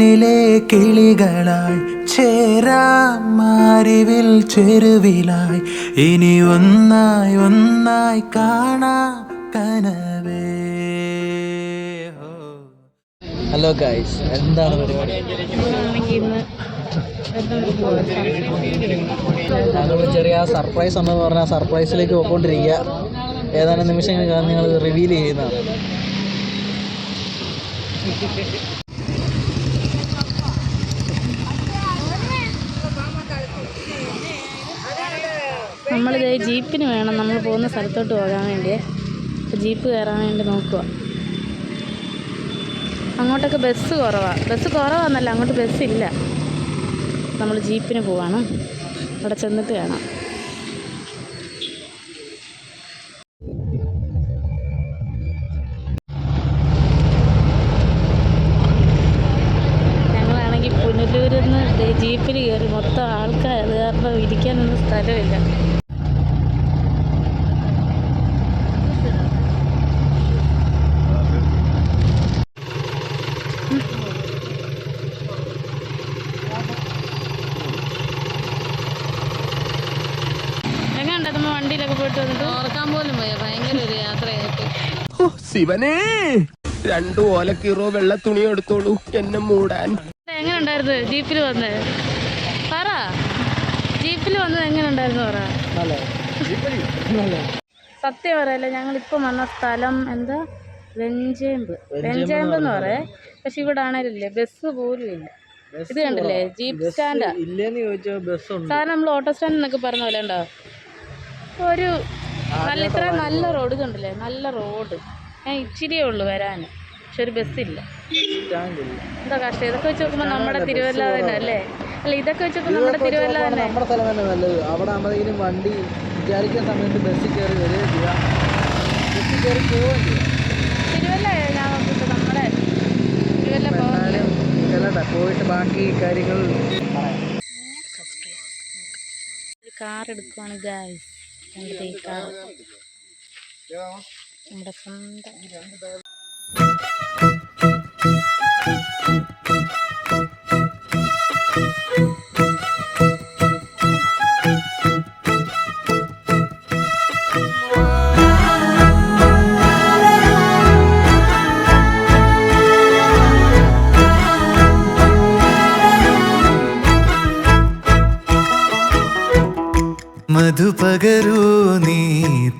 വാനിലെ കിളികളായി ചേരാം മാരിവിൽ ചെരുവിലായി ഇനി ഒന്നായി ഒന്നായി കാണാം കനവേ. ഹലോ ഗൈസ്, എന്താണ് പരിപാടി? ഞങ്ങൾ ചെറിയ സർപ്രൈസ് ഉണ്ടെന്ന് പറഞ്ഞാൽ സർപ്രൈസിലേക്ക് പോയിക്കൊണ്ടിരിക്കുക. ഏതാനും നിമിഷങ്ങൾ നിങ്ങൾ റിവീൽ ചെയ്യുന്നതാണ്. നമ്മളിത് ജീപ്പിന് വേണം നമ്മൾ പോകുന്ന സ്ഥലത്തോട്ട് പോകാൻ വേണ്ടിയേ. അപ്പോൾ ജീപ്പ് കയറാൻ വേണ്ടി നോക്കുക. അങ്ങോട്ടൊക്കെ ബസ് കുറവാന്നല്ല, അങ്ങോട്ട് ബസ്സില്ല. നമ്മൾ ജീപ്പിന് പോവാണ്. അവിടെ ചെന്നിട്ട് കാണാം. ഞങ്ങളാണെങ്കിൽ പുനലൂരിൽ നിന്ന് ജീപ്പിൽ കയറി. മൊത്തം ആൾക്കാർ, അത് കാരണം ഇരിക്കാനൊന്നും സ്ഥലമില്ല. വണ്ടിയിലൊക്കെ പോയിട്ട് വന്നിട്ട് ഓർക്കാൻ പോലും പോയ ഭയങ്കര ഒരു യാത്രയായിട്ട്. ശിവനേ, 2 ഓലക്കീറോ വെള്ള തുണി എടുത്തോളൂ എന്നെ മൂടാൻ. എങ്ങനെ ഉണ്ടായിരുന്നു ജീപ്പിൽ വന്നത്? പറ, ജീപ്പിൽ വന്നത് എങ്ങനെ ഉണ്ടായിരുന്നു പറ. സത്യം പറയല്ലേ, ഞങ്ങളിപ്പം വന്ന സ്ഥലം എന്താ, വെഞ്ചേമ്പ് എന്ന് പറയേ. പക്ഷെ ഇവിടെ ആണേലില്ലേ ബസ് പോലും ഇല്ല. ഇത് കണ്ടില്ലേ, ജീപ്പ് സ്റ്റാൻഡാ. സാധനം നമ്മൾ ഓട്ടോ സ്റ്റാൻഡ് എന്നൊക്കെ പറഞ്ഞ പോലെ ഉണ്ടോ? ഒരു നല്ല ഇത്ര നല്ല റോഡ് കണ്ടില്ലേ, നല്ല റോഡ്. ഞാൻ ഇച്ചിരിയേ ഉള്ളൂ വരാൻ, പക്ഷെ ഒരു ബസ്സില്ല. എന്താ കഷ്ടം. ഇതൊക്കെ വെച്ച് നോക്കുമ്പോൾ നമ്മുടെ തിരുവല്ല തന്നെ അല്ലേ? അല്ല, ഇതൊക്കെ വെച്ച് നോക്കുമ്പോൾ നമ്മുടെ തിരുവല്ല തന്നെ. നമ്മുടെ സ്ഥലം തന്നെ നല്ലത്. അവിടെ ആകുമ്പോഴേക്കും വണ്ടി വിചാരിക്കുന്ന സമയത്ത് ബസ്സിൽ കയറി വരികയും ചെയ്യാം, ബസ്സിൽ കയറി പോവുകയും ചെയ്യാം. തിരുവല്ല ഞാൻ നോക്കിയിട്ട് നമ്മുടെ തിരുവല്ല പോകാനും പോയിട്ട് ബാക്കി കാര്യങ്ങൾ പറയാം. ഒരു കാർ എടുക്കുവാണ് ഗായ്സ്. നമ്മുടെ സ്വന്തം. മധുപകരൂ നീ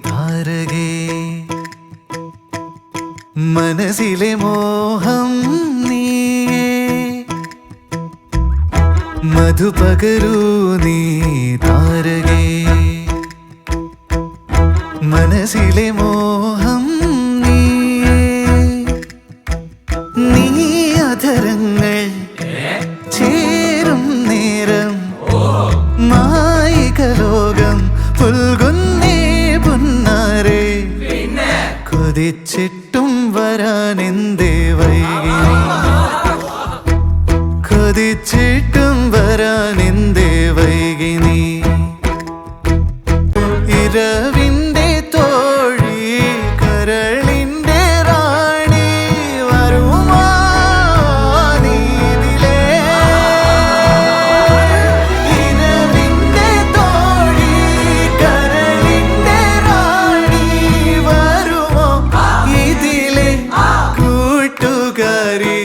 താരകേ, മനസ്സിലെ മോഹം നീയേ. മധുപകരൂ നീ താരകേ, മനസ്സിലെ മോഹം നീയേ. നീ അധരങ്ങൾ ചേരും നേരം മായികലോകം പുൽകുന്നേ പുന്നാരേ. കൊതിച്ചിട്ടും വരാനെന്തേ വൈകി, കൊതിച്ചിട്ടും വരാനെന്തേ വൈകി നീ. ഇരവിൻ്റെ തോഴി കരളിൻ്റെ റാണി വരുമാ നീതിലേ. ഇരവിൻ്റെ തോഴി കരളിൻ്റെ റാണി വരുമോ ഇതിലെ കൂട്ടുകാരി.